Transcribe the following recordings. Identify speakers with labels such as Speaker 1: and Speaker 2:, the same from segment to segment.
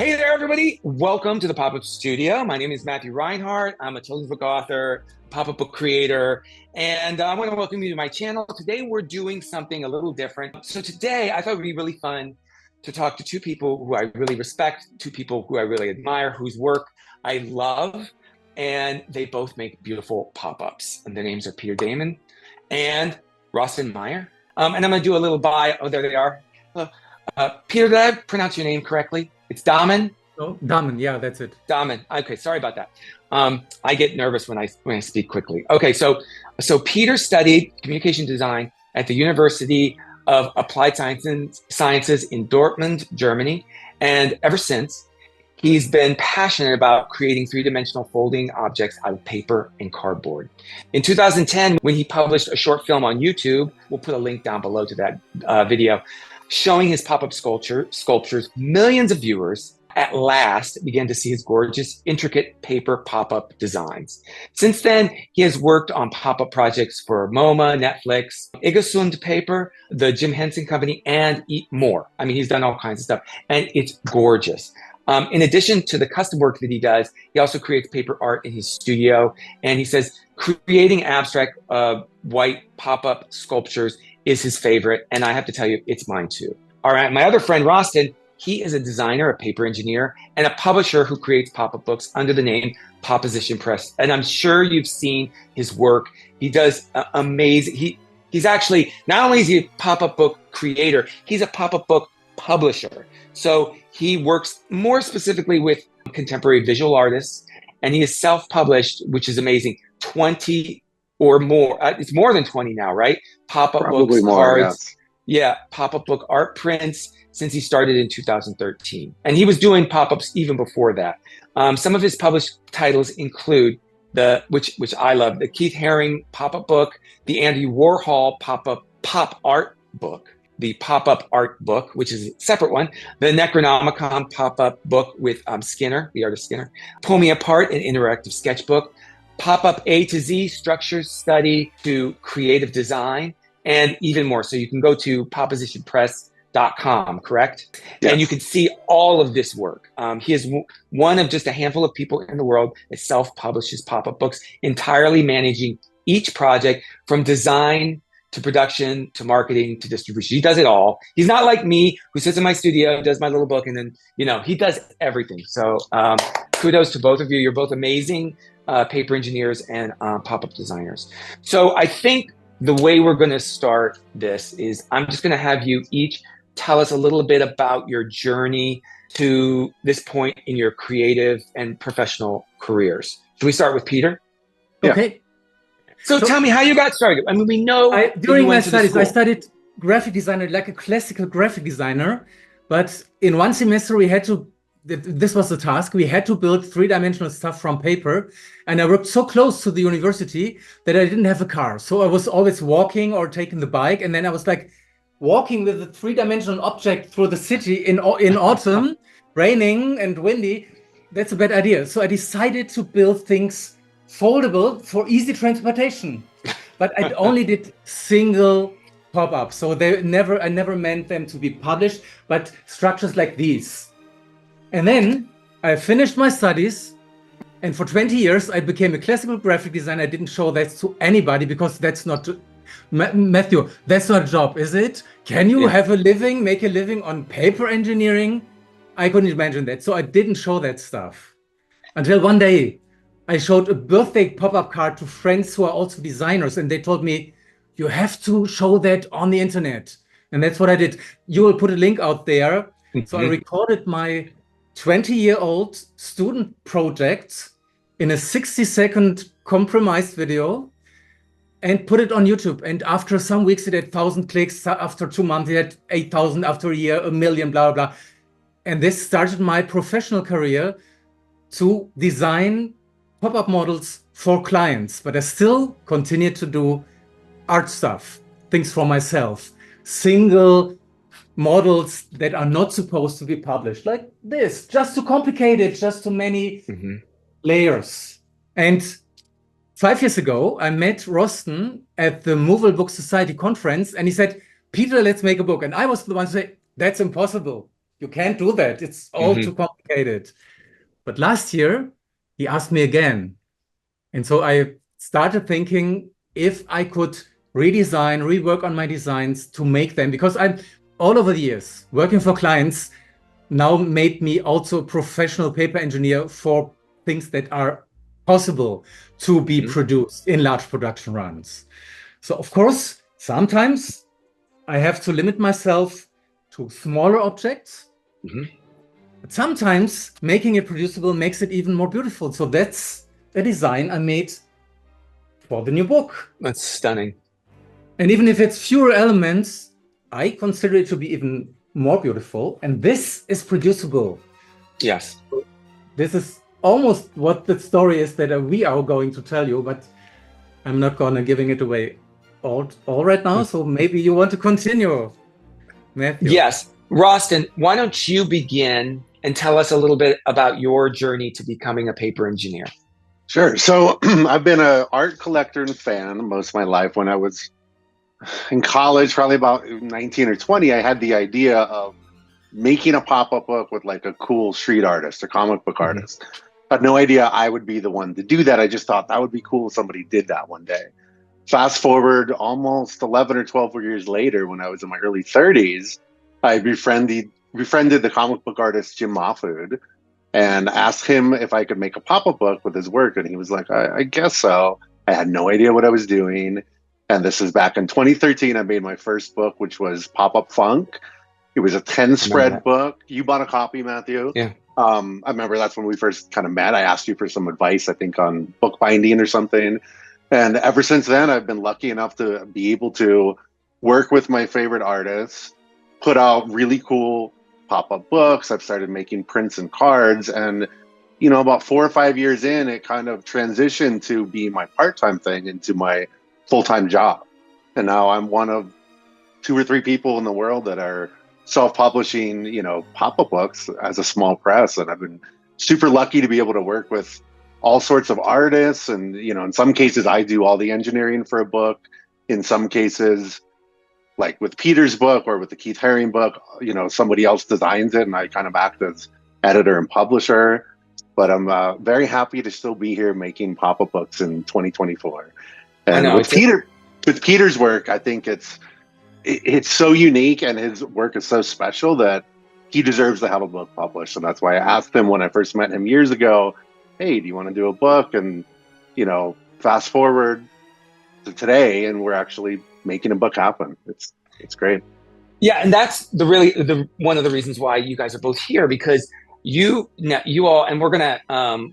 Speaker 1: Hey there, everybody. Welcome to the Pop-Up Studio. My name is Matthew Reinhardt. I'm a children's book author, pop-up book creator, and I want to welcome you to my channel. Today, we're doing something a little different. So today, I thought it would be really fun to talk to two people who I really respect, two people who I really admire, whose work I love, and they both make beautiful pop-ups. And their names are Peter Dahmen and Rosston Meyer. And I'm going to do a little bio. Oh, there they are. Peter, did I pronounce your name correctly? It's Dahmen?
Speaker 2: Oh, Dahmen, yeah, that's it.
Speaker 1: Dahmen. Okay, sorry about that. I get nervous when I speak quickly. Okay, so Peter studied communication design at the University of Applied Sciences in Dortmund, Germany, and ever since, he's been passionate about creating three-dimensional folding objects out of paper and cardboard. In 2010, when he published a short film on YouTube, we'll put a link down below to that video, showing his pop-up sculptures, millions of viewers at last began to see his gorgeous, intricate paper pop-up designs. Since then, he has worked on pop-up projects for MoMA, Netflix, Igesund Paper, the Jim Henson Company, and more. I mean, he's done all kinds of stuff, and it's gorgeous. In addition to the custom work that he does, he also creates paper art in his studio, and he says creating abstract white pop-up sculptures is his favorite, and I have to tell you, it's mine too. All right, my other friend, Roston, he is a designer, a paper engineer, and a publisher who creates pop-up books under the name Poposition Press, and I'm sure you've seen his work. He does amazing. He's actually, not only is he a pop-up book creator, he's a pop-up book publisher. So he works more specifically with contemporary visual artists, and he is self-published, which is amazing, 20 or more. It's more than 20 now, right? Pop-up books,
Speaker 3: more,
Speaker 1: cards. Yeah, pop-up book art prints since he started in 2013. And he was doing pop-ups even before that. Some of his published titles include which I love, the Keith Haring pop-up book, the Andy Warhol pop-up pop art book, the pop-up art book, which is a separate one, the Necronomicon pop-up book with Skinner, the artist Skinner, Pull Me Apart, an interactive sketchbook, Pop-up A to Z, structure study to creative design, and even more. So you can go to popositionpress.com, correct? Yes. And you can see all of this work. He is one of just a handful of people in the world that self-publishes pop-up books, entirely managing each project from design to production to marketing to distribution. He does it all. He's not like me, who sits in my studio, does my little book, and then, he does everything. So kudos to both of you. You're both amazing paper engineers and pop-up designers. So I think the way we're going to start this is I'm just going to have you each tell us a little bit about your journey to this point in your creative and professional careers. Should we start with Peter?
Speaker 2: Okay.
Speaker 1: Yeah. So tell me how you got started. I mean, we know
Speaker 2: during my studies, I studied graphic designer, like a classical graphic designer. But in one semester, we had to, this was the task, we had to build three-dimensional stuff from paper. And I worked so close to the university that I didn't have a car. So I was always walking or taking the bike. And then I was like walking with a three-dimensional object through the city in autumn, raining and windy. That's a bad idea. So I decided to build things foldable for easy transportation, but I only did single pop-ups. So I never meant them to be published, but structures like these. And then I finished my studies, and for 20 years I became a classical graphic designer. I didn't show that to anybody because that's not, Matthew, that's not a job, is it? Can you have a living, make a living on paper engineering? I couldn't imagine that. So I didn't show that stuff until one day I showed a birthday pop-up card to friends who are also designers, and they told me, you have to show that on the internet. And that's what I did. You will put a link out there. So I recorded my 20-year-old student project in a 60-second compromised video and put it on YouTube. And after some weeks, it had 1,000 clicks. After 2 months, it had 8,000. After a year, 1 million, blah, blah, blah. And this started my professional career to design pop-up models for clients, but I still continue to do art stuff, things for myself, single models that are not supposed to be published, like this, just too complicated, just too many layers. And 5 years ago, I met Roston at the Movable Book Society conference, and he said, Peter, let's make a book. And I was the one to say, that's impossible. You can't do that. It's all too complicated. But last year, he asked me again. And so I started thinking if I could redesign, rework on my designs to make them, because I'm all over the years working for clients now made me also a professional paper engineer for things that are possible to be produced in large production runs. So of course, sometimes I have to limit myself to smaller objects. But sometimes making it producible makes it even more beautiful. So that's a design I made for the new book.
Speaker 1: That's stunning.
Speaker 2: And even if it's fewer elements, I consider it to be even more beautiful. And this is producible.
Speaker 1: Yes.
Speaker 2: This is almost what the story is that we are going to tell you, but I'm not gonna giving it away all right now. So maybe you want to continue, Matthew.
Speaker 1: Yes. Roston, why don't you begin and tell us a little bit about your journey to becoming a paper engineer?
Speaker 3: Sure. So I've been an art collector and fan most of my life. When I was in college, probably about 19 or 20, I had the idea of making a pop-up book with like a cool street artist, a comic book artist. I had no idea I would be the one to do that. I just thought that would be cool if somebody did that one day. Fast forward almost 11 or 12 years later, when I was in my early 30s, I befriended the comic book artist Jim Mahfood and asked him if I could make a pop-up book with his work. And he was like, I guess so. I had no idea what I was doing. And this is back in 2013. I made my first book, which was Pop-Up Funk. It was a 10-spread book. You bought a copy, Matthew?
Speaker 1: Yeah.
Speaker 3: I remember that's when we first kind of met. I asked you for some advice, I think, on bookbinding or something. And ever since then, I've been lucky enough to be able to work with my favorite artists, put out really cool pop-up books. I've started making prints and cards. And, you know, about 4 or 5 years in, it kind of transitioned to being my part-time thing into my full-time job. And now I'm one of 2 or 3 people in the world that are self-publishing, you know, pop-up books as a small press. And I've been super lucky to be able to work with all sorts of artists. And, you know, in some cases, I do all the engineering for a book. In some cases, like with Peter's book or with the Keith Haring book, you know, somebody else designs it and I kind of act as editor and publisher. But I'm very happy to still be here making pop-up books in 2024. And with Peter's work, I think it's so unique and his work is so special that he deserves to have a book published. And that's why I asked him when I first met him years ago, hey, do you want to do a book? And, you know, fast forward to today and we're actually making a book happen. It's great.
Speaker 1: Yeah, and that's the one of the reasons why you guys are both here, because you all, and we're gonna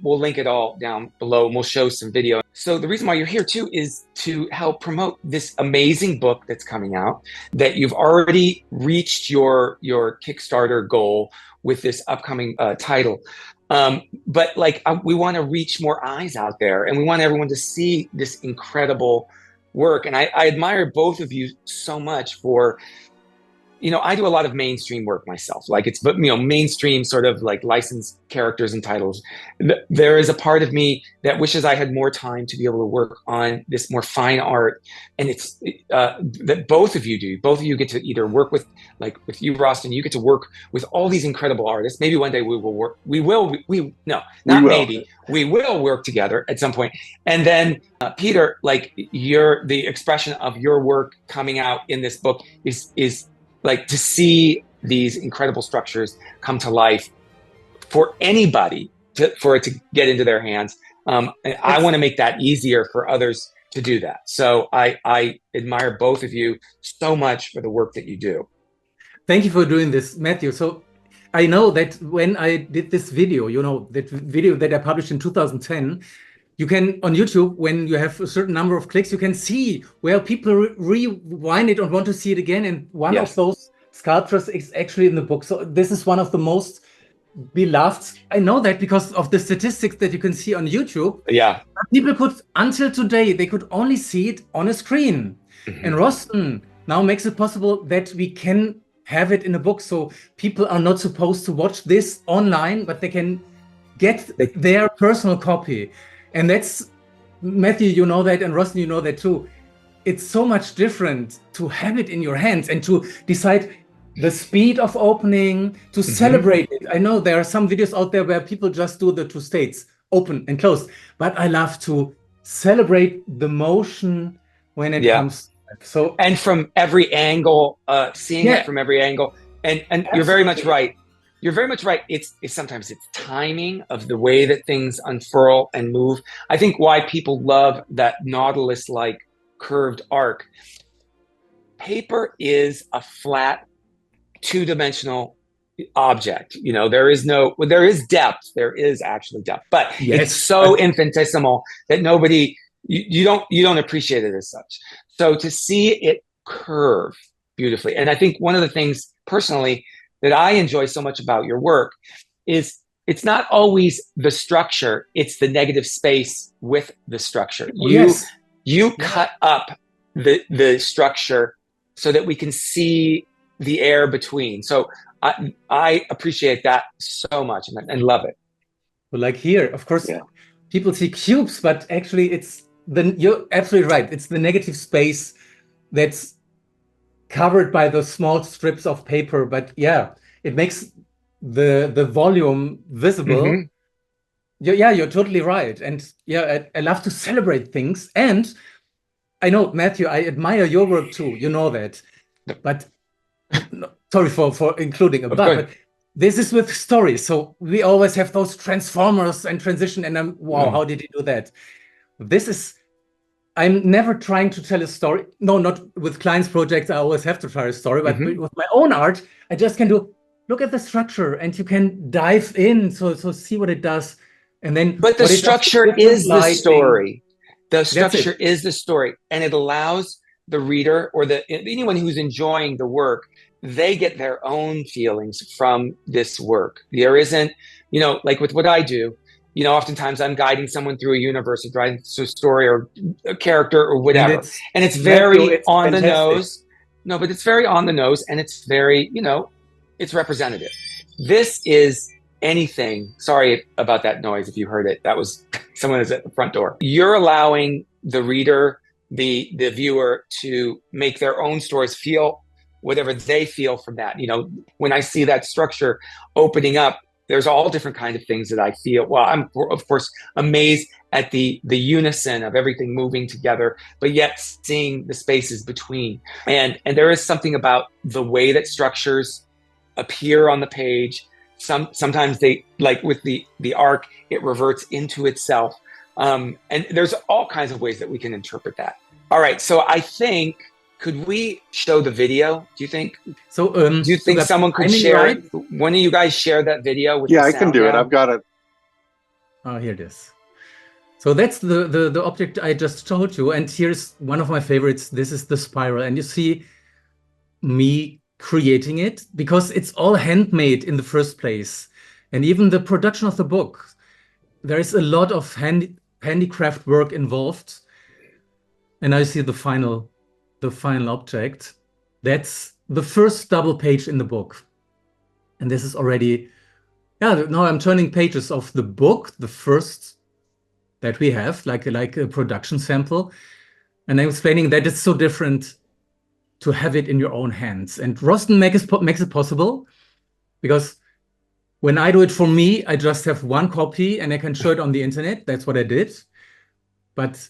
Speaker 1: we'll link it all down below and we'll show some video. So the reason why you're here too is to help promote this amazing book that's coming out, that you've already reached your Kickstarter goal with this upcoming title. But like we want to reach more eyes out there, and we want everyone to see this incredible work. And I admire both of you so much for, you know, I do a lot of mainstream work myself, like it's, you know, mainstream sort of like licensed characters and titles. There is a part of me that wishes I had more time to be able to work on this more fine art. And it's that both of you do. Both of you get to either work with, like with you, Roston, you get to work with all these incredible artists. Maybe one day we will work. We will work together at some point. And then Peter, like the expression of your work coming out in this book is like to see these incredible structures come to life for anybody, for it to get into their hands. And I want to make that easier for others to do that. So I admire both of you so much for the work that you do.
Speaker 2: Thank you for doing this, Matthew. So I know that when I did this video, you know, that video that I published in 2010, you can, on YouTube, when you have a certain number of clicks, you can see where people rewind it and want to see it again. And one of those sculptures is actually in the book. So this is one of the most beloved. I know that because of the statistics that you can see on YouTube.
Speaker 1: Yeah.
Speaker 2: People could, until today, they could only see it on a screen. And Roston now makes it possible that we can have it in a book. So people are not supposed to watch this online, but they can get their personal copy. And that's, Matthew, you know that, and Roston, you know that too. It's so much different to have it in your hands and to decide, the speed of opening, to celebrate it. I know there are some videos out there where people just do the two states, open and close, but I love to celebrate the motion when it comes. So,
Speaker 1: and from every angle, seeing it from every angle, and you're very much right. You're very much right. It's sometimes it's timing of the way that things unfurl and move. I think why people love that Nautilus-like curved arc. Paper is a flat, two-dimensional object. You know, there is depth. There is actually depth, but it's so infinitesimal that you don't appreciate it as such. So to see it curve beautifully, and I think one of the things personally that I enjoy so much about your work is it's not always the structure, it's the negative space with the structure. You cut up the structure so that we can see the air between. So I appreciate that so much and love it.
Speaker 2: Well, like here, of course, people see cubes, but actually you're absolutely right. It's the negative space that's covered by those small strips of paper, but it makes the volume visible. You're totally right. And I love to celebrate things. And I know, Matthew, I admire your work too. You know that. But sorry for including a but this is with stories. So we always have those transformers and transition, and wow, how did you do that? I'm never trying to tell a story. No, not with clients' projects. I always have to try a story, but with my own art, I just can look at the structure, and you can dive in, so see what it does, and then.
Speaker 1: But the structure is the story. The structure is the story, and it allows the reader or anyone who's enjoying the work, they get their own feelings from this work. There isn't, like with what I do. Oftentimes I'm guiding someone through a universe or driving through a story or a character or whatever. And it's very on the nose. No, but it's very on the nose, and it's very, it's representative. This is anything. Sorry about that noise if you heard it. That was someone is at the front door. You're allowing the reader, the viewer, to make their own stories, feel whatever they feel from that. When I see that structure opening up, there's all different kinds of things that I feel. Well, I'm of course amazed at the unison of everything moving together, but yet seeing the spaces between. And there is something about the way that structures appear on the page. Sometimes they, like with the arc, it reverts into itself. And there's all kinds of ways that we can interpret that. All right, so I think, could we show the video? Do you think? So, do you think someone could share? One of you guys share that video with?
Speaker 3: Yeah, I can do it. I've got it.
Speaker 2: Oh, here it is. So that's the object I just told you, and here's one of my favorites. This is the spiral, and you see me creating it because it's all handmade in the first place, and even the production of the book, there is a lot of handicraft work involved. And I see the final object. That's the first double page in the book. And this is already, now I'm turning pages of the book, the first that we have, like a production sample. And I'm explaining that it's so different to have it in your own hands. And Roston makes it possible, because when I do it for me, I just have one copy and I can show it on the internet. That's what I did. But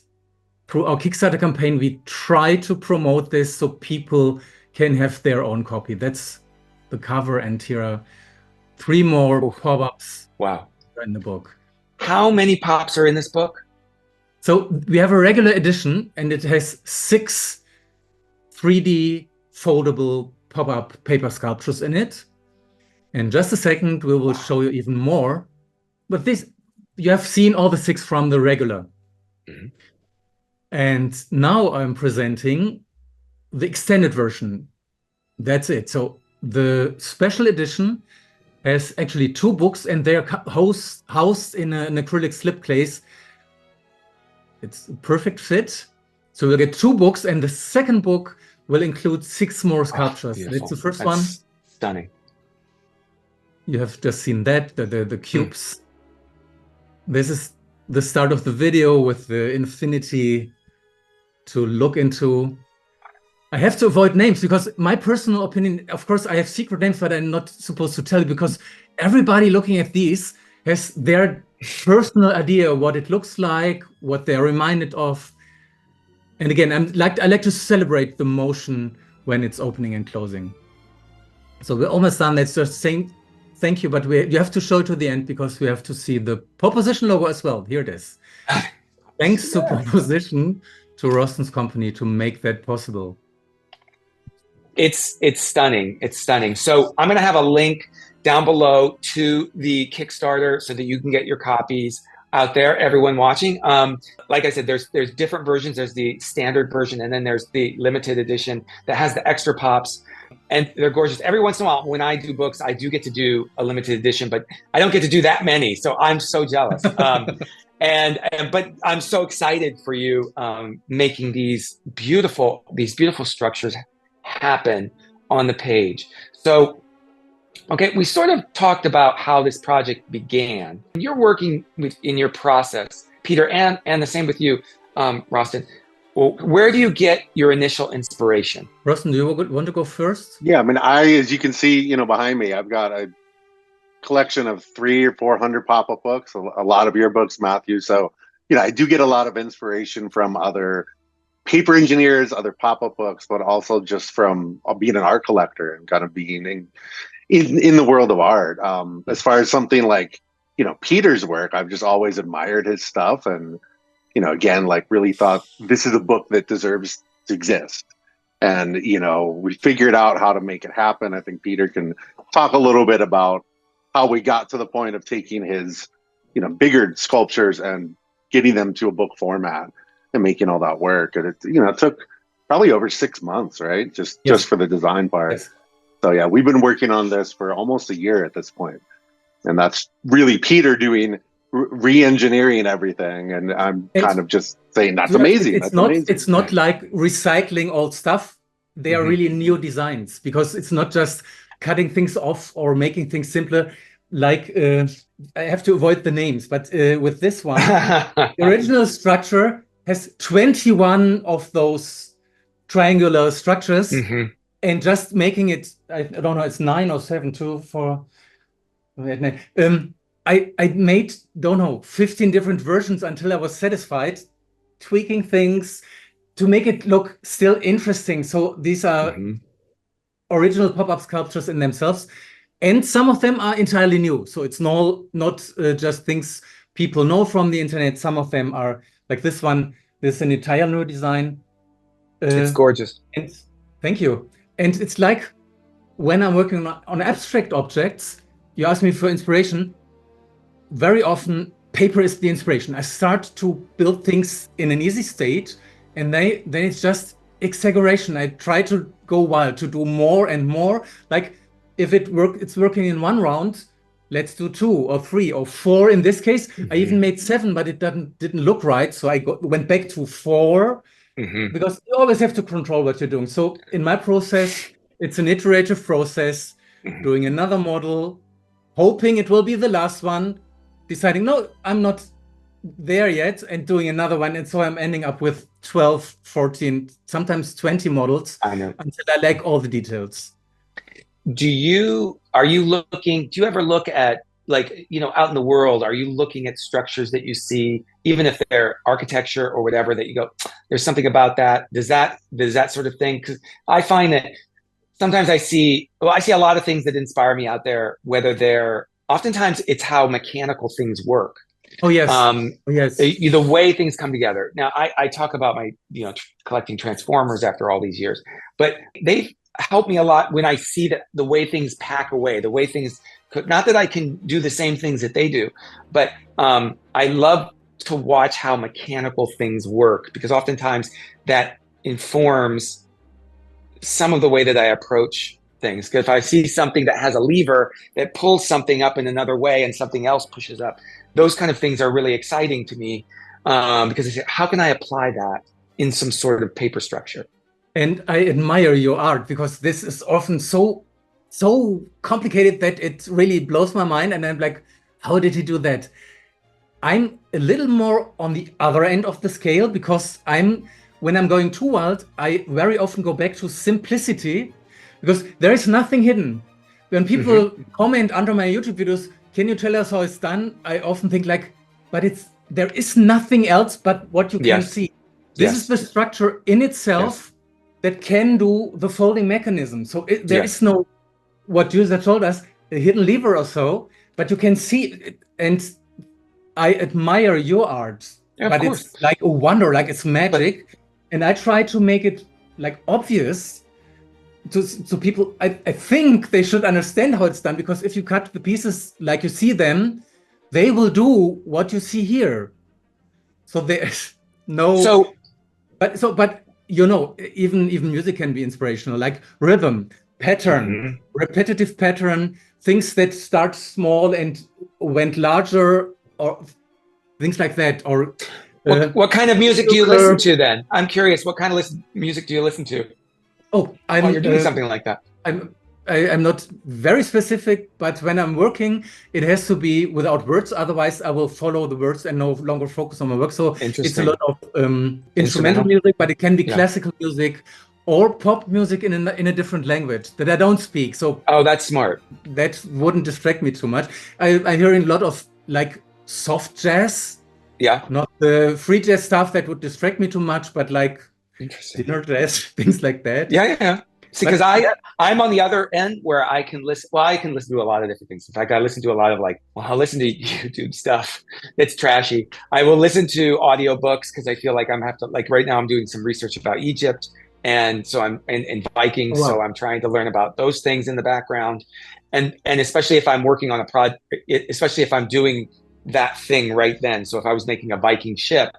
Speaker 2: through our Kickstarter campaign, we try to promote this so people can have their own copy. That's the cover, and here are 3 more pop-ups.
Speaker 1: Wow.
Speaker 2: In the book.
Speaker 1: How many pops are in this book?
Speaker 2: So we have a regular edition, and it has 6 3D foldable pop-up paper sculptures in it. In just a second, we will show you even more. But this, you have seen all the 6 from the regular. And now I'm presenting the extended version. That's it. So the special edition has actually 2 books, and they're housed in an acrylic slipcase. It's a perfect fit. So we'll get 2 books, and the second book will include 6 more sculptures. That's the first one.
Speaker 1: Stunning.
Speaker 2: You have just seen that, the cubes. This is the start of the video with the infinity to look into. I have to avoid names because my personal opinion, of course, I have secret names, but I'm not supposed to tell you because everybody looking at these has their personal idea of what it looks like, what they're reminded of. And again, I like to celebrate the motion when it's opening and closing. So we're almost done. Let's just saying thank you, but you have to show it to the end because we have to see the Poposition logo as well. Here it is. Thanks to Poposition, to Rostton's company to make that possible.
Speaker 1: It's stunning. It's stunning. So I'm going to have a link down below to the Kickstarter so that you can get your copies out there, everyone watching. Like I said, there's different versions. There's the standard version, and then there's the limited edition that has the extra pops. And they're gorgeous. Every once in a while, when I do books, I do get to do a limited edition, but I don't get to do that many. So I'm so jealous. But I'm so excited for you making these beautiful structures happen on the page. So, okay, we sort of talked about how this project began. You're working in your process, Peter, and the same with you, Roston. Well, where do you get your initial inspiration?
Speaker 2: Roston, do you want to go first?
Speaker 3: Yeah, I mean, as you can see, behind me, I've got a collection of 300 or 400 pop-up books, a lot of your books, Matthew. So, I do get a lot of inspiration from other paper engineers, other pop-up books, but also just from being an art collector and kind of being in the world of art. As far as something like, Peter's work, I've just always admired his stuff. And, again, like really thought this is a book that deserves to exist. And, we figured out how to make it happen. I think Peter can talk a little bit about how we got to the point of taking his, bigger sculptures and getting them to a book format and making all that work. And it took probably over 6 months, right? Just for the design part.
Speaker 2: Yes.
Speaker 3: So yeah, we've been working on this for almost a year at this point. And that's really Peter doing re-engineering everything. And I'm kind of just saying, that's amazing.
Speaker 2: It's not like recycling old stuff. They are really new designs because it's not just cutting things off or making things simpler. Like, I have to avoid the names, but with this one, the original structure has 21 of those triangular structures, and just making it, I don't know, it's 9 or 7 too for. I made, don't know, 15 different versions until I was satisfied, tweaking things to make it look still interesting. So these are original pop-up sculptures in themselves, and some of them are entirely new. So it's not just things people know from the internet. Some of them are like this one. This is an entire new design.
Speaker 1: It's gorgeous.
Speaker 2: And thank you. And it's like when I'm working on abstract objects, you ask me for inspiration. Very often, paper is the inspiration. I start to build things in an easy state, and then it's just exaggeration. I try to go wild, to do more and more. Like if it's working in one round, let's do 2 or 3 or 4 in this case. I even made 7, but it didn't look right. So I went back to 4 because you always have to control what you're doing. So in my process, it's an iterative process, doing another model, hoping it will be the last one, deciding, no, I'm not there yet, and doing another one. And so I'm ending up with 12, 14, sometimes 20 models until I like all the details.
Speaker 1: Do you ever look at, like, out in the world, are you looking at structures that you see, even if they're architecture or whatever, that you go, there's something about that? Does that sort of thing? Because I find that sometimes I see a lot of things that inspire me out there, whether oftentimes it's how mechanical things work.
Speaker 2: Oh, yes. Yes.
Speaker 1: The way things come together. Now, I talk about my, collecting Transformers after all these years, but they've helped me a lot when I see that the way things pack away, the way things, not that I can do the same things that they do, but I love to watch how mechanical things work, because oftentimes that informs some of the way that I approach things. Because if I see something that has a lever that pulls something up in another way and something else pushes up, those kind of things are really exciting to me, because I say, how can I apply that in some sort of paper structure?
Speaker 2: And I admire your art, because this is often so complicated that it really blows my mind. And I'm like, how did he do that? I'm a little more on the other end of the scale, because I'm when I'm going too wild, I very often go back to simplicity because there is nothing hidden. When people comment under my YouTube videos, can you tell us how it's done? I often think like, but there is nothing else but what you can see. This is the structure in itself that can do the folding mechanism. So there is no, what you just told us, a hidden lever or so, but you can see it. And I admire your art, but it's like a wonder, like it's magic. And I try to make it like obvious to people. I think they should understand how it's done, because if you cut the pieces like you see them, they will do what you see here. So there's no, but you know, even music can be inspirational, like rhythm, pattern, repetitive pattern, things that start small and went larger, or things like that. Or
Speaker 1: what kind of music do you listen to then? I'm curious, what kind of music do you listen to?
Speaker 2: Oh,
Speaker 1: while you're doing something like that.
Speaker 2: I'm not very specific, but when I'm working, it has to be without words. Otherwise, I will follow the words and no longer focus on my work. So it's a lot of instrumental music, but it can be classical music or pop music in a different language that I don't speak. So
Speaker 1: that's smart.
Speaker 2: That wouldn't distract me too much. I hear a lot of like soft jazz.
Speaker 1: Yeah.
Speaker 2: Not the free jazz stuff that would distract me too much, but like dinner jazz, things like that.
Speaker 1: Yeah. See, because I'm on the other end where I can listen. Well, I can listen to a lot of different things. In fact, I listen to a lot of I'll listen to YouTube stuff that's trashy. I will listen to audiobooks because I feel like right now I'm doing some research about Egypt. And so I'm in Vikings. So I'm trying to learn about those things in the background. And especially if I'm working on a project, especially if I'm doing that thing right then. So if I was making a Viking ship,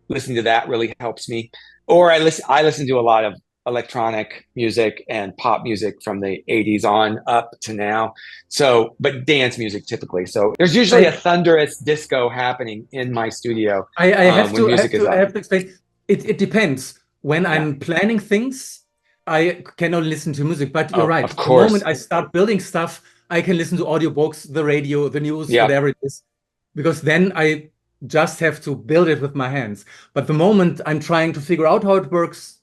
Speaker 1: listening to that really helps me. Or I listen to a lot of electronic music and pop music from the 80s on up to now. So, but dance music typically. So there's usually a thunderous disco happening in my studio.
Speaker 2: I have to explain. It depends. When I'm planning things, I cannot listen to music, but you're right.
Speaker 1: Of course.
Speaker 2: The moment I start building stuff, I can listen to audiobooks, the radio, the news, whatever it is, because then I just have to build it with my hands. But the moment I'm trying to figure out how it works,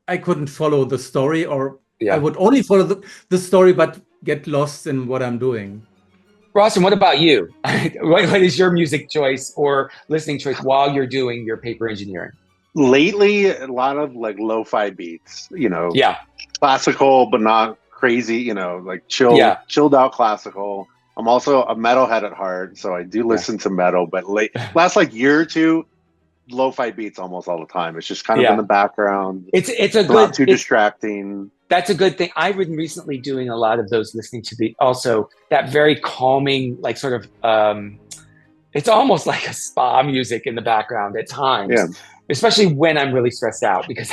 Speaker 2: I couldn't follow the story, or I would only follow the story, but get lost in what I'm doing.
Speaker 1: Roston, what about you? What is your music choice or listening choice while you're doing your paper engineering?
Speaker 3: Lately, a lot of lo-fi beats, classical, but not crazy, like chilled out classical. I'm also a metalhead at heart, so I do listen to metal, but last year or two, lo-fi beats almost all the time. It's just kind of in the background.
Speaker 1: It's not too distracting. That's a good thing. I've been recently doing a lot of those, listening to also that very calming, sort of, it's almost like a spa music in the background at times. Yeah. Especially when I'm really stressed out, because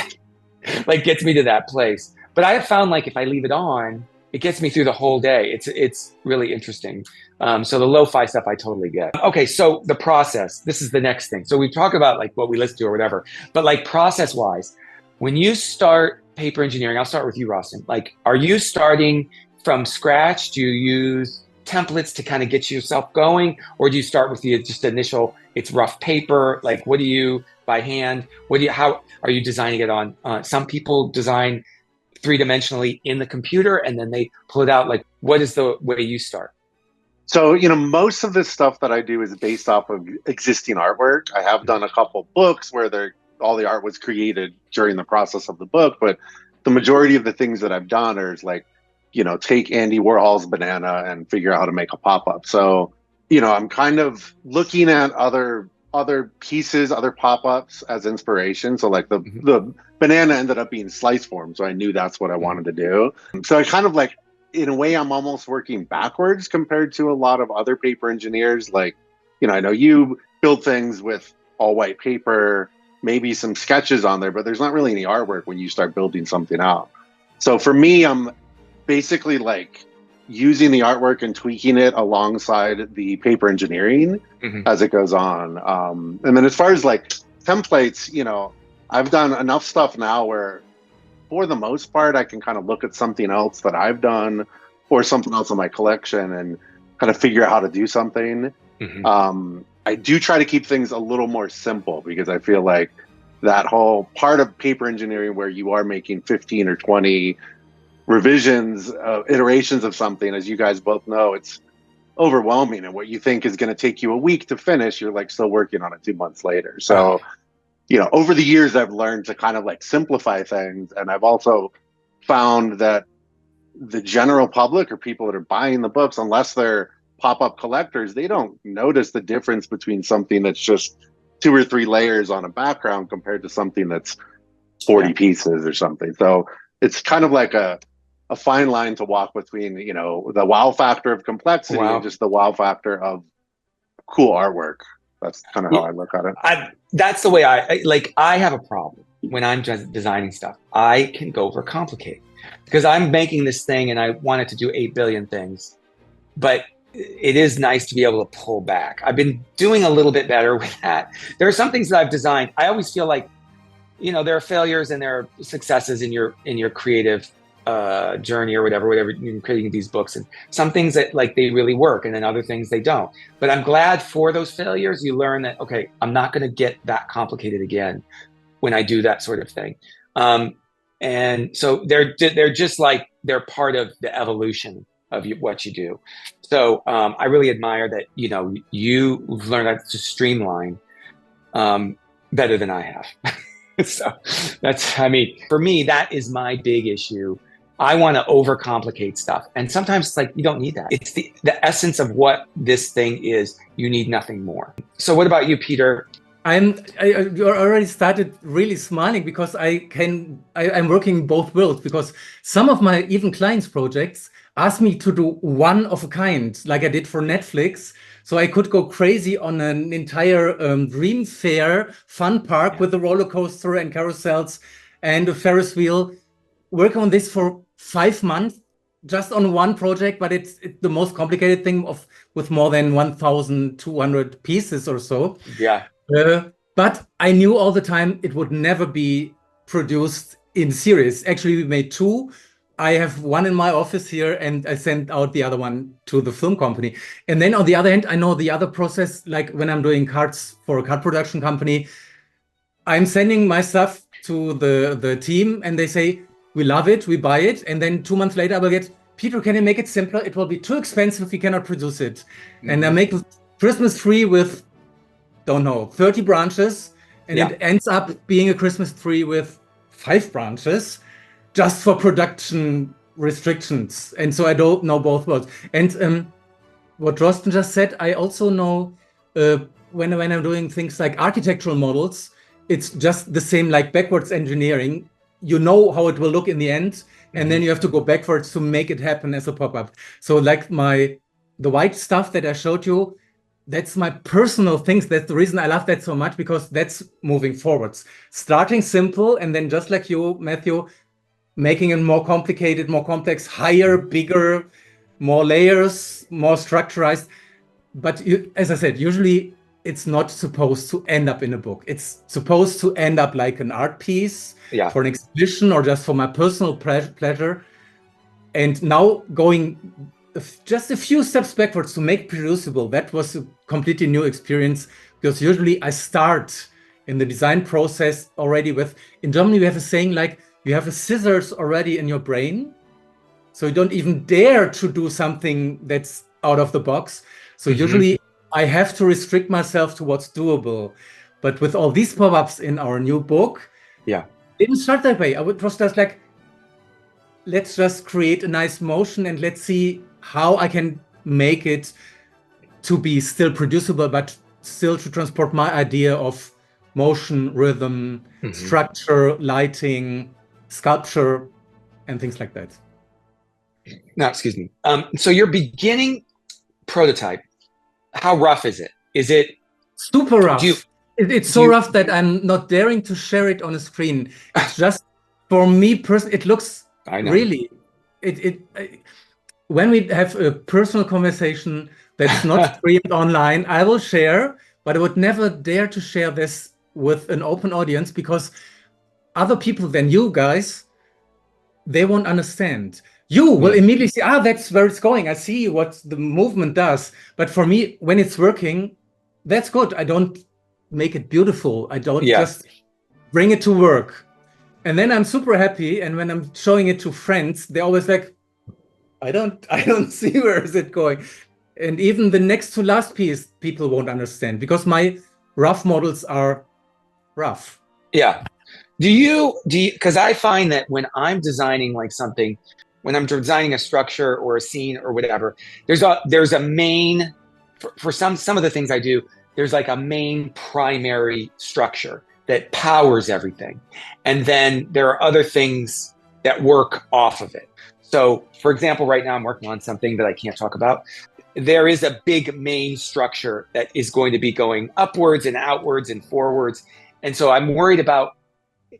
Speaker 1: it gets me to that place. But I have found if I leave it on, it gets me through the whole day. It's really interesting. So the lo-fi stuff I totally get. Okay, so the process, this is the next thing. So we talk about what we listen to or whatever, but process-wise, when you start paper engineering, I'll start with you, Roston. Are you starting from scratch? Do you use templates to kind of get yourself going? Or do you start with the just initial, it's rough paper? What do you, by hand, how are you designing it on? Some people design three-dimensionally in the computer and then they pull it out. What is the way you start?
Speaker 3: So, most of this stuff that I do is based off of existing artwork. I have done a couple books where all the art was created during the process of the book, but the majority of the things that I've done are take Andy Warhol's banana and figure out how to make a pop-up. So, I'm kind of looking at other pieces, other pop-ups as inspiration. So the banana ended up being slice form. So I knew that's what I wanted to do. So I kind of in a way, I'm almost working backwards compared to a lot of other paper engineers. I know you build things with all white paper, maybe some sketches on there, but there's not really any artwork when you start building something out. So for me, I'm basically using the artwork and tweaking it alongside the paper engineering as it goes on. And then as far as templates, I've done enough stuff now where for the most part, I can kind of look at something else that I've done or something else in my collection and kind of figure out how to do something. I do try to keep things a little more simple because I feel that whole part of paper engineering where you are making 15 or 20 revisions, iterations of something, as you guys both know, it's overwhelming. And what you think is going to take you a week to finish, you're like still working on it 2 months later. So, you know, over the years, I've learned to kind of like simplify things. And I've also found that the general public or people that are buying the books, unless they're pop-up collectors, they don't notice the difference between something that's just 2 or 3 layers on a background compared to something that's 40 pieces or something. So it's kind of like a fine line to walk between, you know, the wow factor of complexity and just the wow factor of cool artwork. That's kind of how I look at it.
Speaker 1: That's the way I have a problem when I'm just designing stuff. I can go overcomplicate because I'm making this thing and I want it to do 8 billion things, but it is nice to be able to pull back. I've been doing a little bit better with that. There are some things that I've designed. I always feel like, you know, there are failures and there are successes in your creative journey or whatever you're creating these books, and some things that like they really work and then other things they don't. But I'm glad for those failures. You learn that, okay, I'm not going to get that complicated again when I do that sort of thing. And so they're just like, they're part of the evolution of what you do. So I really admire that, you know, you've learned how to streamline better than I have. So that's, I mean, for me, that is my big issue. I want to overcomplicate stuff. And sometimes it's like, you don't need that. It's the essence of what this thing is. You need nothing more. So what about you, Peter?
Speaker 2: You already started really smiling because I'm working both worlds, because some of my even clients projects ask me to do one of a kind, like I did for Netflix. So I could go crazy on an entire dream fair fun park with a roller coaster and carousels and a Ferris wheel. Work on this for 5 months just on one project, but it's the most complicated thing with more than 1,200 pieces or so.
Speaker 1: Yeah.
Speaker 2: But I knew all the time it would never be produced in series. Actually, we made 2. I have one in my office here, and I sent out the other one to the film company. And then on the other hand, I know the other process, like when I'm doing cards for a card production company, I'm sending my stuff to the team and they say, we love it, we buy it. And then 2 months later, I will get, Peter, can you make it simpler? It will be too expensive, we cannot produce it. Mm-hmm. And I make a Christmas tree with, don't know, 30 branches. And it ends up being a Christmas tree with 5 branches. Just for production restrictions. And so I don't know both worlds. And what Roston just said, I also know when I'm doing things like architectural models, it's just the same like backwards engineering. You know how it will look in the end, and then you have to go backwards to make it happen as a pop-up. So like the white stuff that I showed you, that's my personal things. That's the reason I love that so much, because that's moving forwards. Starting simple, and then just like you, Matthew, making it more complicated, more complex, higher, bigger, more layers, more structurized. But as I said, usually it's not supposed to end up in a book. It's supposed to end up like an art piece for an exhibition or just for my personal pleasure. And now going just a few steps backwards to make producible, that was a completely new experience, because usually I start in the design process already with, in Germany, we have a saying like, you have a scissors already in your brain, so you don't even dare to do something that's out of the box. So usually I have to restrict myself to what's doable. But with all these pop-ups in our new book, it didn't start that way. It was just like, let's just create a nice motion and let's see how I can make it to be still producible, but still to transport my idea of motion, rhythm, structure, lighting, sculpture, and things like that.
Speaker 1: No, excuse me. So your beginning prototype, how rough is it? Is it
Speaker 2: super rough? It's so rough that I'm not daring to share it on a screen. It's just for me personally. It looks really. When we have a personal conversation that's not streamed online, I will share, but I would never dare to share this with an open audience, because other people than you guys, they won't understand. You will immediately see, that's where it's going. I see what the movement does. But for me, when it's working, that's good. I don't make it beautiful. I don't just bring it to work. And then I'm super happy. And when I'm showing it to friends, they're always like, I don't see where is it going. And even the next to last piece, people won't understand because my rough models are rough.
Speaker 1: Yeah. Do you, because I find that when I'm designing like something, when I'm designing a structure or a scene or whatever, there's a main, for some of the things I do, there's like a main primary structure that powers everything. And then there are other things that work off of it. So for example, right now I'm working on something that I can't talk about. There is a big main structure that is going to be going upwards and outwards and forwards. And so I'm worried about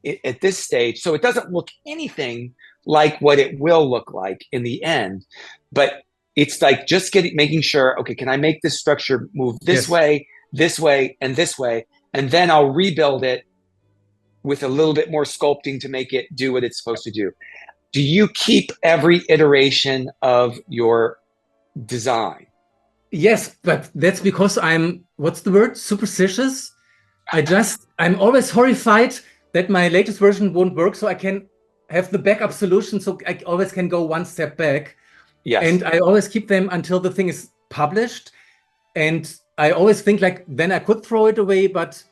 Speaker 1: it at this stage. So it doesn't look anything like what it will look like in the end. But it's like just making sure, okay, can I make this structure move this way, and this way? And then I'll rebuild it with a little bit more sculpting to make it do what it's supposed to do. Do you keep every iteration of your design?
Speaker 2: Yes, but that's because I'm, what's the word? Superstitious. I'm always horrified that my latest version won't work. So I can have the backup solution. So I always can go one step back.
Speaker 1: Yes.
Speaker 2: And I always keep them until the thing is published. And I always think like, then I could throw it away, but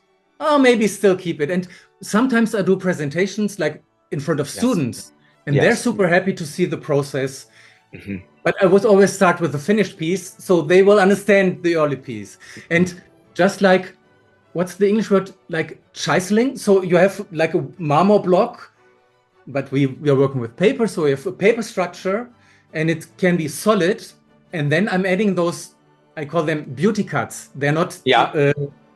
Speaker 2: maybe still keep it. And sometimes I do presentations like in front of students. And they're super happy to see the process. Mm-hmm. But I would always start with the finished piece so they will understand the early piece. And just like, what's the English word? Like chiseling. So you have like a marmor block, but we are working with paper. So we have a paper structure and it can be solid. And then I'm adding those, I call them beauty cuts. They're not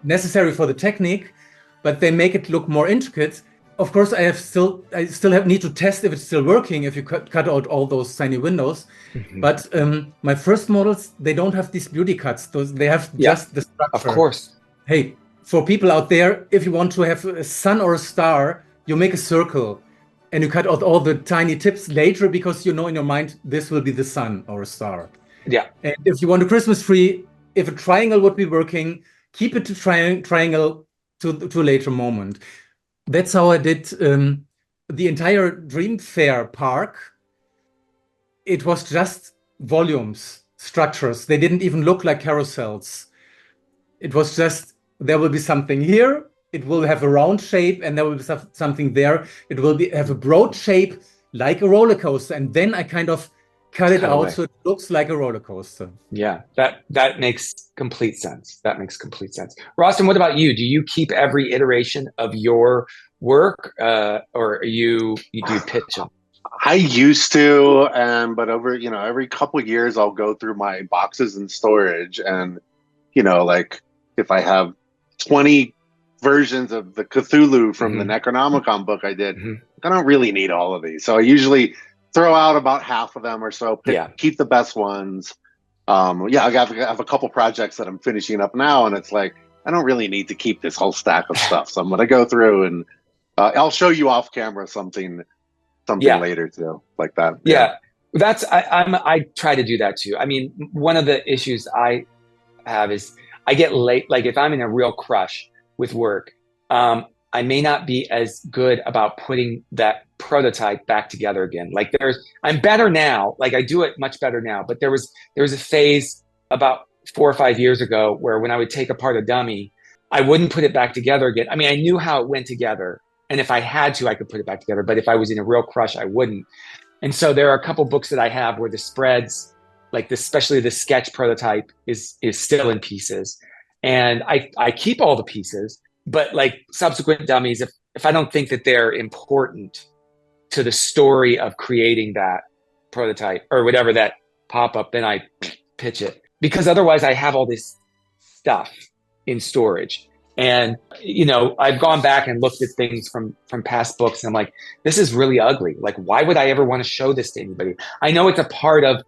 Speaker 2: necessary for the technique, but they make it look more intricate. Of course, I still need to test if it's still working, if you cut out all those tiny windows. Mm-hmm. But my first models, they don't have these beauty cuts. They have just the structure.
Speaker 1: Of course.
Speaker 2: Hey, for people out there, if you want to have a sun or a star, you make a circle and you cut out all the tiny tips later because you know in your mind, this will be the sun or a star.
Speaker 1: Yeah.
Speaker 2: And if you want a Christmas tree, if a triangle would be working, keep it to triangle to a later moment. That's how I did the entire Dream Fair park. It was just volumes, structures. They didn't even look like carousels. It was just, there will be something here. It will have a round shape and there will be something there. It will have a broad shape like a roller coaster. And then I kind of cut it out so it looks like a roller coaster.
Speaker 1: Yeah, that makes complete sense. That makes complete sense. Roston, what about you? Do you keep every iteration of your work, or you pitch them?
Speaker 3: I used to, but over every couple of years, I'll go through my boxes in storage, and like if I have 20 versions of the Cthulhu from the Necronomicon book I did, I don't really need all of these, so I usually throw out about half of them or so. Keep the best ones. I have a couple projects that I'm finishing up now, and it's like I don't really need to keep this whole stack of stuff. So I'm gonna go through and I'll show you off camera something later too, like that.
Speaker 1: Yeah, that's I try to do that too. I mean, one of the issues I have is I get late. Like if I'm in a real crush with work, I may not be as good about putting that prototype back together again. Like I'm better now. Like I do it much better now. But there was a phase about 4 or 5 years ago where when I would take apart a dummy, I wouldn't put it back together again. I mean, I knew how it went together, and if I had to, I could put it back together. But if I was in a real crush, I wouldn't. And so there are a couple books that I have where the spreads, like especially the sketch prototype, is still in pieces, and I keep all the pieces. But like subsequent dummies, if I don't think that they're important to the story of creating that prototype or whatever, that pop-up, then I pitch it. Because otherwise I have all this stuff in storage. And, I've gone back and looked at things from past books, and I'm like, this is really ugly. Like, why would I ever want to show this to anybody? I know it's a part of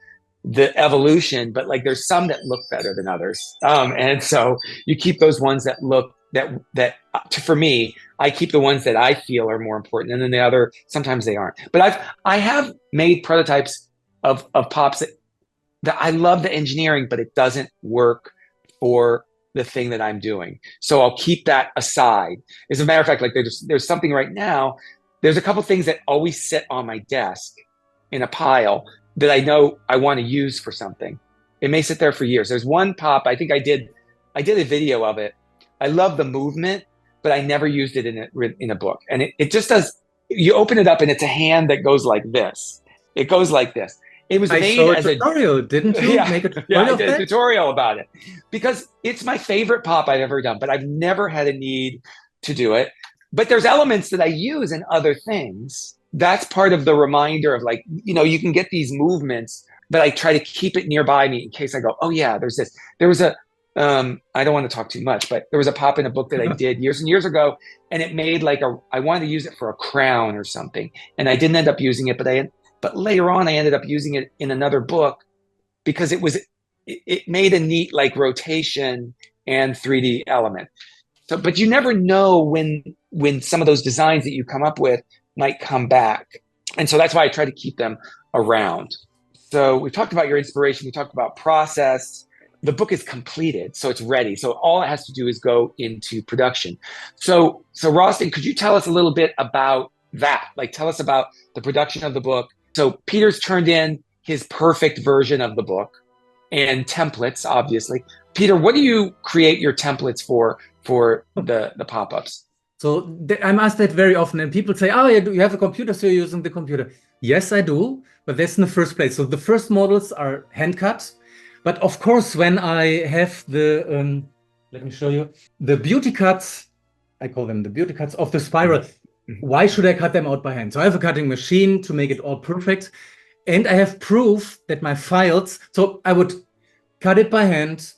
Speaker 1: the evolution, but like there's some that look better than others. And so you keep those ones that look, that for me, I keep the ones that I feel are more important, and then the other, sometimes they aren't. But I have made prototypes of pops that I love the engineering, but it doesn't work for the thing that I'm doing. So I'll keep that aside. As a matter of fact, like there's something right now, there's a couple things that always sit on my desk in a pile that I know I want to use for something. It may sit there for years. There's one pop, I think I did a video of it. I love the movement, but I never used it in a book. And it just does, you open it up and it's a hand that goes like this. It goes like this. It was made as a
Speaker 2: tutorial, didn't you?
Speaker 1: Yeah,
Speaker 2: make a tutorial
Speaker 1: I did a tutorial about it because it's my favorite pop I've ever done, but I've never had a need to do it. But there's elements that I use in other things. That's part of the reminder of like, you can get these movements, but I try to keep it nearby me in case I go, oh yeah, there's this. There was a, I don't want to talk too much, but there was a pop in a book that I did years and years ago, and it made like I wanted to use it for a crown or something, and I didn't end up using it, but later on I ended up using it in another book because it made a neat like rotation and 3D element. So, but you never know when some of those designs that you come up with might come back. And so that's why I try to keep them around. So we talked about your inspiration. We talked about process. The book is completed, so it's ready. So all it has to do is go into production. So Roston, could you tell us a little bit about that? Like, tell us about the production of the book. So Peter's turned in his perfect version of the book and templates, obviously. Peter, what do you create your templates for the pop-ups?
Speaker 2: So I'm asked that very often, and people say, oh, you have a computer, so you're using the computer. Yes, I do, but that's in the first place. So the first models are hand cut. But of course, when I have the, let me show you, the beauty cuts, I call them the beauty cuts of the spiral, why should I cut them out by hand? So I have a cutting machine to make it all perfect. And I have proof that my files, so I would cut it by hand,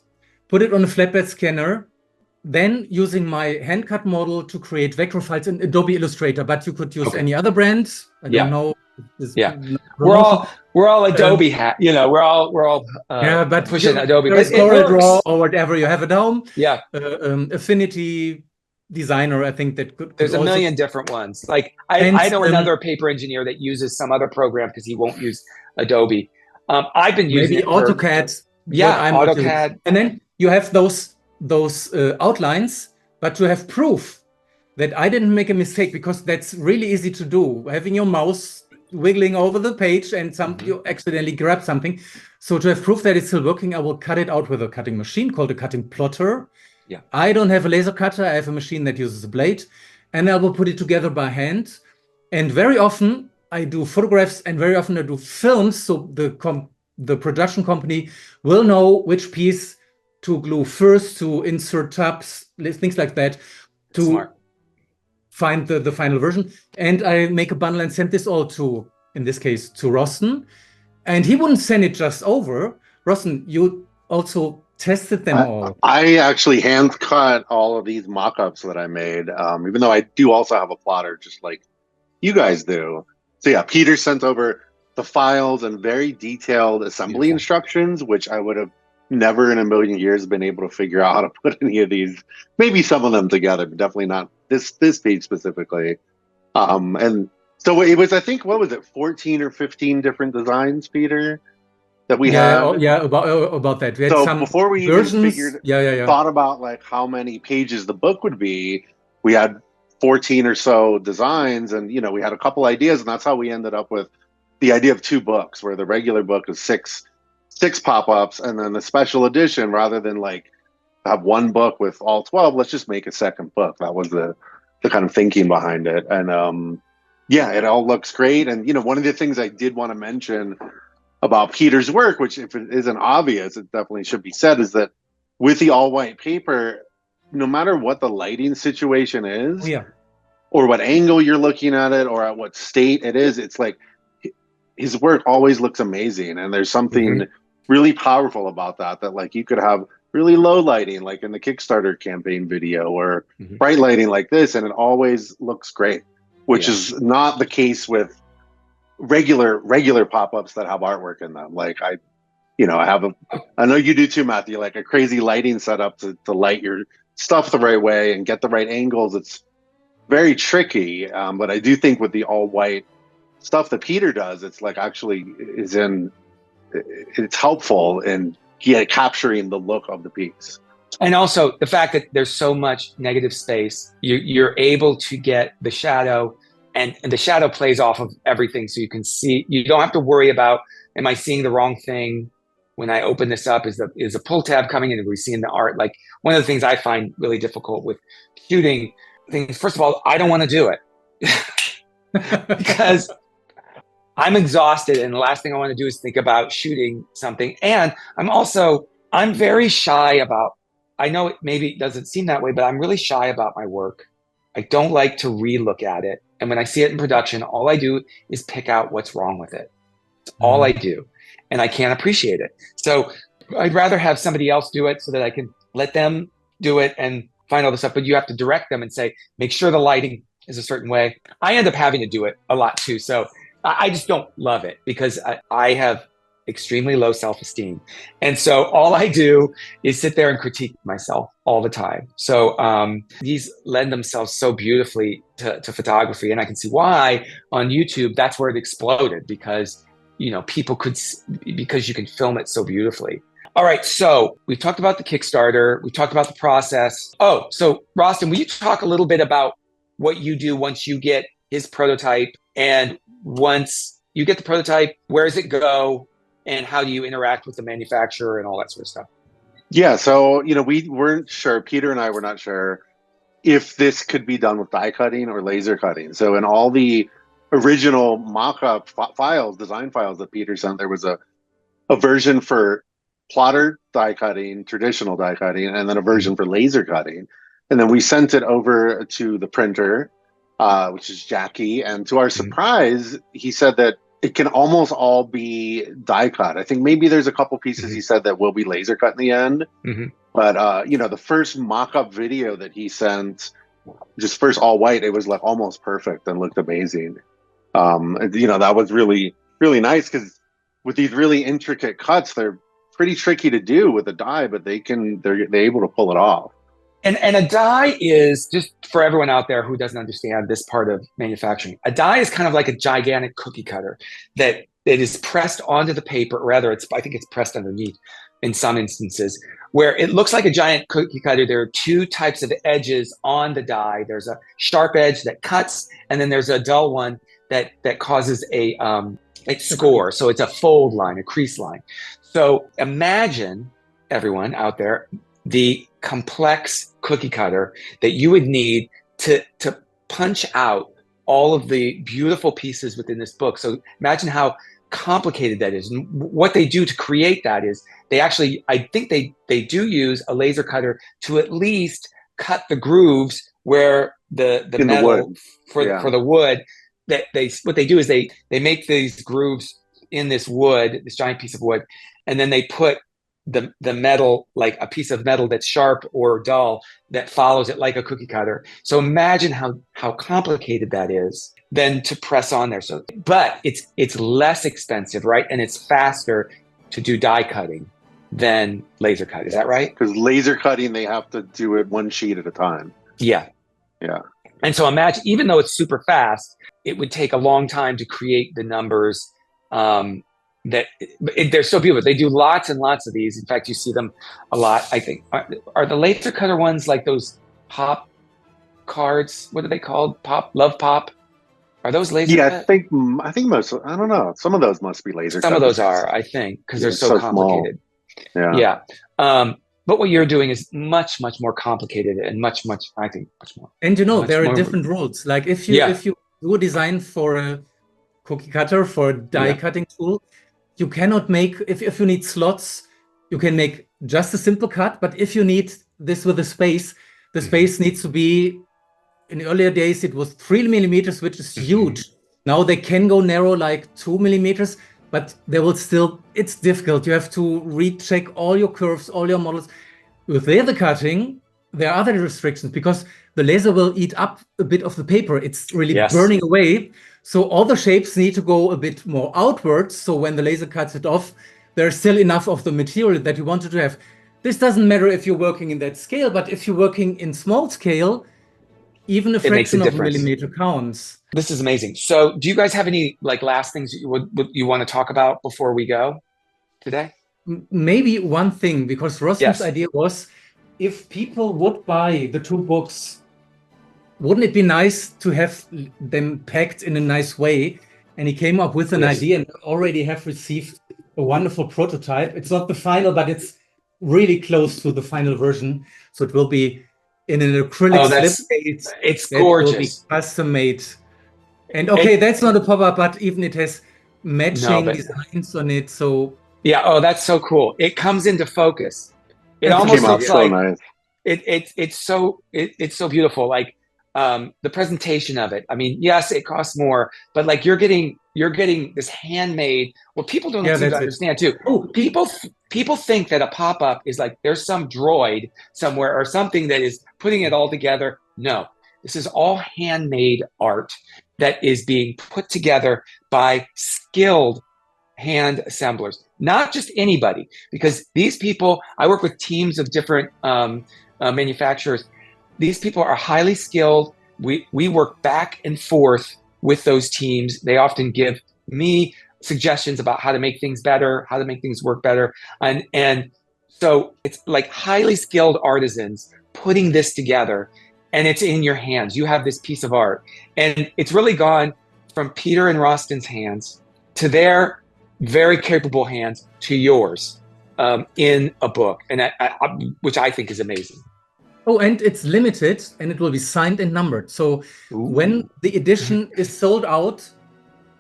Speaker 2: put it on a flatbed scanner, then using my hand cut model to create vector files in Adobe Illustrator, but you could use any other brands. I don't know.
Speaker 1: We're all Adobe hat, we're all
Speaker 2: but
Speaker 1: pushing Adobe.
Speaker 2: But CorelDRAW or whatever you have at home.
Speaker 1: Yeah.
Speaker 2: Affinity Designer, I think that could.
Speaker 1: There's a million different ones. Like I know another paper engineer that uses some other program because he won't use Adobe. I've been using
Speaker 2: maybe AutoCAD.
Speaker 1: AutoCAD.
Speaker 2: And then you have those outlines, but to have proof that I didn't make a mistake, because that's really easy to do. Having your mouse wiggling over the page and you accidentally grab something. So to have proof that it's still working, I will cut it out with a cutting machine called a cutting plotter.
Speaker 1: Yeah.
Speaker 2: I don't have a laser cutter. I have a machine that uses a blade, and I will put it together by hand. And very often I do photographs, and very often I do films. So the production company will know which piece to glue first, to insert tabs, things like that, to
Speaker 1: Smart.
Speaker 2: Find the final version. And I make a bundle and send this all to, in this case, to Roston. And he wouldn't send it just over. Roston, you also tested them all.
Speaker 3: I actually hand cut all of these mock-ups that I made, even though I do also have a plotter, just like you guys do. So yeah, Peter sent over the files and very detailed assembly instructions, which I would have never in a million years been able to figure out how to put any of these, maybe some of them together, but definitely not this page specifically. And so it was, I think, what was it, 14 or 15 different designs, Peter, that we had?
Speaker 2: About that. We had
Speaker 3: so
Speaker 2: some
Speaker 3: before we
Speaker 2: versions,
Speaker 3: even thought about like how many pages the book would be, we had 14 or so designs, and we had a couple ideas, and that's how we ended up with the idea of 2 books, where the regular book is six pop-ups, and then the special edition, rather than like have one book with all 12, let's just make a second book. That was the kind of thinking behind it. And it all looks great. And one of the things I did want to mention about Peter's work, which if it isn't obvious, it definitely should be said, is that with the all-white paper, no matter what the lighting situation is, or what angle you're looking at it, or at what state it is, it's like his work always looks amazing. And there's something really powerful about that like you could have really low lighting, like in the Kickstarter campaign video, or bright lighting like this, and it always looks great, which is not the case with regular pop-ups that have artwork in them. Like I know you do too, Matthew, like a crazy lighting setup to light your stuff the right way and get the right angles. It's very tricky, but I do think with the all-white stuff that Peter does, it's like actually it's helpful in capturing the look of the piece.
Speaker 1: And also the fact that there's so much negative space, you're able to get the shadow, and the shadow plays off of everything. So you can see, you don't have to worry about, am I seeing the wrong thing? When I open this up, is a pull tab coming in? Are we seeing the art? Like, one of the things I find really difficult with shooting things, first of all, I don't want to do it because I'm exhausted, and the last thing I want to do is think about shooting something. And I'm very shy about, I know it maybe doesn't seem that way, but I'm really shy about my work. I don't like to re-look at it. And when I see it in production, all I do is pick out what's wrong with it. It's all I do. And I can't appreciate it. So I'd rather have somebody else do it so that I can let them do it and find all the stuff. But you have to direct them and say, make sure the lighting is a certain way. I end up having to do it a lot too. So I just don't love it because I have extremely low self-esteem. And so all I do is sit there and critique myself all the time. So these lend themselves so beautifully to photography. And I can see why on YouTube, that's where it exploded, because people because you can film it so beautifully. All right, so we talked about the Kickstarter. We talked about the process. Oh, so Roston, will you talk a little bit about what you do once you get his prototype? And once you get the prototype, where does it go? And how do you interact with the manufacturer and all that sort of stuff?
Speaker 3: Yeah, so, we weren't sure, Peter and I were not sure if this could be done with die cutting or laser cutting. So in all the original mock-up files, design files that Peter sent, there was a version for plotter die cutting, traditional die cutting, and then a version for laser cutting. And then we sent it over to the printer, which is Jackie. And to our surprise, he said that it can almost all be die cut. I think maybe there's a couple pieces he said that will be laser cut in the end. But, the first mock-up video that he sent, just first all white, it was like almost perfect and looked amazing. That was really, really nice, because with these really intricate cuts, they're pretty tricky to do with a die, but they're able to pull it off.
Speaker 1: And a die is, just for everyone out there who doesn't understand this part of manufacturing, a die is kind of like a gigantic cookie cutter that it is pressed onto the paper. Rather, I think it's pressed underneath in some instances, where it looks like a giant cookie cutter. There are two types of edges on the die. There's a sharp edge that cuts, and then there's a dull one that causes a score. So it's a fold line, a crease line. So imagine, everyone out there, the complex cookie cutter that you would need to punch out all of the beautiful pieces within this book. So imagine how complicated that is. And what they do to create that is they actually, I think they do use a laser cutter to at least cut the grooves where the metal for the wood. What they do is they make these grooves in this wood, this giant piece of wood, and then they put the metal, like a piece of metal that's sharp or dull, that follows it like a cookie cutter. So imagine how complicated that is then to press on there. So, but it's less expensive, right? And it's faster to do die cutting than laser cut. Is that right?
Speaker 3: Because laser cutting, they have to do it one sheet at a time.
Speaker 1: Yeah. And so imagine, even though it's super fast, it would take a long time to create the numbers. They're so beautiful. They do lots and lots of these. In fact, you see them a lot. I think are the laser cutter ones like those pop cards? What are they called? Love pop. Are those laser?
Speaker 3: Yeah, cut? I think most. I don't know. Some of those must be laser.
Speaker 1: Some of those are, I think, because they're so complicated.
Speaker 3: Small.
Speaker 1: Yeah. But what you're doing is much, much more complicated and much more.
Speaker 2: And there are different rules. Like if you do a design for a cookie cutter, for a die cutting tool, you cannot make, if you need slots, you can make just a simple cut. But if you need this with a space, the space needs to be, in the earlier days, it was 3 millimeters, which is huge. Now they can go narrow like 2 millimeters, but they will still, it's difficult. You have to recheck all your curves, all your models. With laser cutting, there are other restrictions because the laser will eat up a bit of the paper. It's really burning away. So all the shapes need to go a bit more outwards. So when the laser cuts it off, there's still enough of the material that you wanted to have. This doesn't matter if you're working in that scale, but if you're working in small scale, even a fraction of a millimeter counts.
Speaker 1: This is amazing. So do you guys have any last things that you want to talk about before we go today?
Speaker 2: Maybe one thing, because Rosston's idea was, if people would buy the 2 books, wouldn't it be nice to have them packed in a nice way? And he came up with an idea and already have received a wonderful prototype. It's not the final, but it's really close to the final version. So it will be in an acrylic slip case.
Speaker 1: It's gorgeous. It will be
Speaker 2: custom made. And okay, that's not a pop-up, but even it has matching designs on it. So
Speaker 1: yeah, oh, that's so cool. It comes into focus. It almost looks like nice. It's so beautiful. Like the presentation of it. I mean, yes, it costs more, but like you're getting this handmade. Well, people don't seem to understand too. Oh, people think that a pop-up is like there's some droid somewhere or something that is putting it all together. No, this is all handmade art that is being put together by skilled hand assemblers, not just anybody, because these people, I work with teams of different manufacturers. These people are highly skilled. We work back and forth with those teams. They often give me suggestions about how to make things better, how to make things work better. And so it's like highly skilled artisans putting this together, and it's in your hands. You have this piece of art, and it's really gone from Peter and Roston's hands to their very capable hands to yours in a book, and which I think is amazing.
Speaker 2: Oh, and it's limited, and it will be signed and numbered. So when the edition is sold out,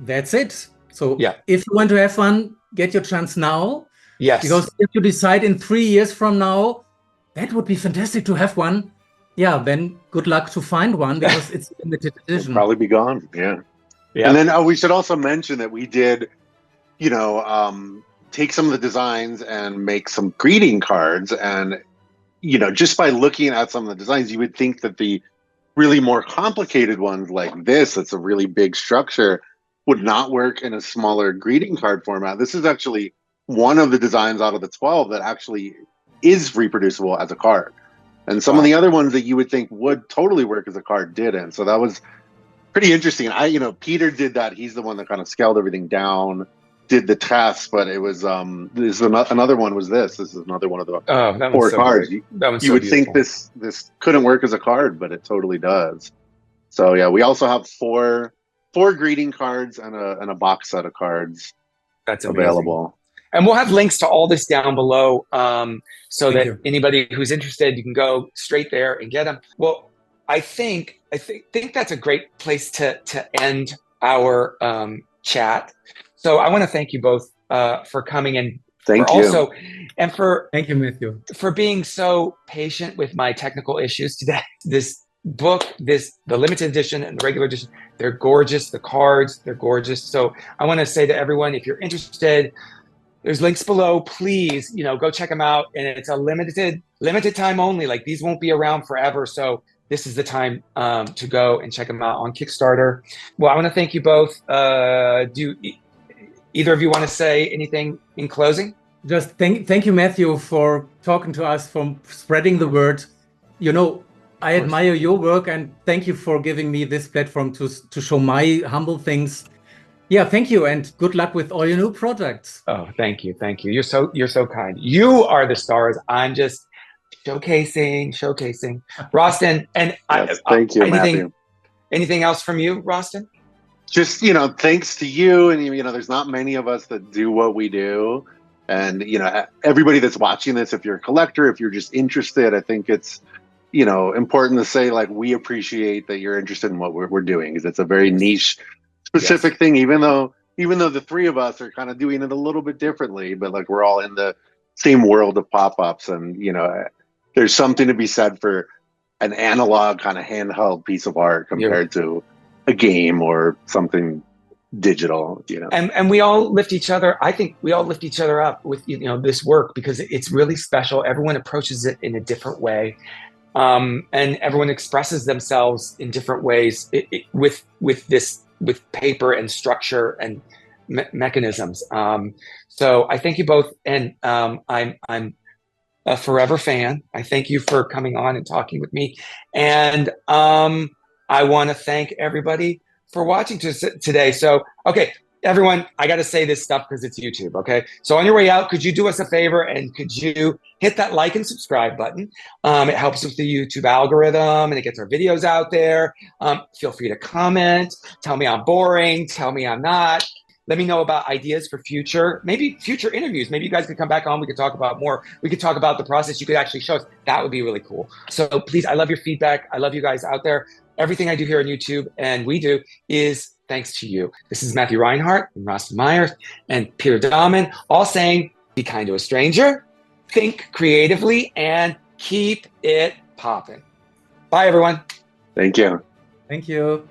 Speaker 2: that's it. So if you want to have one, get your chance now.
Speaker 1: Yes.
Speaker 2: Because if you decide in 3 years from now, that would be fantastic to have one. Yeah, then good luck to find one, because it's a limited edition.
Speaker 3: It'll probably be gone. Yeah. And then we should also mention that we did, take some of the designs and make some greeting cards. And, just by looking at some of the designs, you would think that the really more complicated ones like this, that's a really big structure, would not work in a smaller greeting card format. This is actually one of the designs out of the 12 that actually is reproducible as a card. And some of the other ones that you would think would totally work as a card didn't. So that was pretty interesting. Peter did that. He's the one that kind of scaled everything down, did the tests, but it was another one was this. This is another one of the 4 cards. You would think this couldn't work as a card, but it totally does. So yeah, we also have four greeting cards and a box set of cards
Speaker 1: that's
Speaker 3: available.
Speaker 1: And we'll have links to all this down below, so that anybody who's interested, you can go straight there and get them. Well, I think that's a great place to end our chat. So I want to thank you both for coming, and
Speaker 3: thank
Speaker 2: you, Matthew,
Speaker 1: for being so patient with my technical issues today. This book, the limited edition and the regular edition, they're gorgeous. The cards, they're gorgeous. So I want to say to everyone, if you're interested, there's links below. Please, go check them out. And it's a limited time only. Like, these won't be around forever. So this is the time to go and check them out on Kickstarter. Well, I want to thank you both. Do either of you want to say anything in closing?
Speaker 2: Just thank you, Matthew, for talking to us, for spreading the word. I admire your work, and thank you for giving me this platform to show my humble things. Yeah, thank you, and good luck with all your new projects.
Speaker 1: Oh, thank you. You're so kind. You are the stars. I'm just showcasing. Roston, and
Speaker 3: thank you, Matthew.
Speaker 1: Anything else from you, Roston?
Speaker 3: Just thanks to you, and there's not many of us that do what we do, and everybody that's watching this, if you're a collector, if you're just interested, I think it's important to say, like, we appreciate that you're interested in what we're doing, because it's a very niche, specific thing, even though the 3 of us are kind of doing it a little bit differently, but like we're all in the same world of pop-ups, and there's something to be said for an analog kind of handheld piece of art compared to a game or something digital.
Speaker 1: And we all lift each other. I think we all lift each other up with this work, because it's really special. Everyone approaches it in a different way. And everyone expresses themselves in different ways with paper and structure and mechanisms. So I thank you both, and I'm a forever fan. I thank you for coming on and talking with me, and I want to thank everybody for watching today. So, okay, everyone, I got to say this stuff because it's YouTube, okay? So on your way out, could you do us a favor and could you hit that like and subscribe button? It helps with the YouTube algorithm and it gets our videos out there. Feel free to comment. Tell me I'm boring. Tell me I'm not. Let me know about ideas for maybe future interviews. Maybe you guys could come back on. We could talk about more. We could talk about the process. You could actually show us. That would be really cool. So please, I love your feedback. I love you guys out there. Everything I do here on YouTube and we do is thanks to you. This is Matthew Reinhardt and Rosston Meyer and Peter Dahmen, all saying, be kind to a stranger, think creatively, and keep it popping. Bye, everyone.
Speaker 3: Thank you.
Speaker 2: Thank you.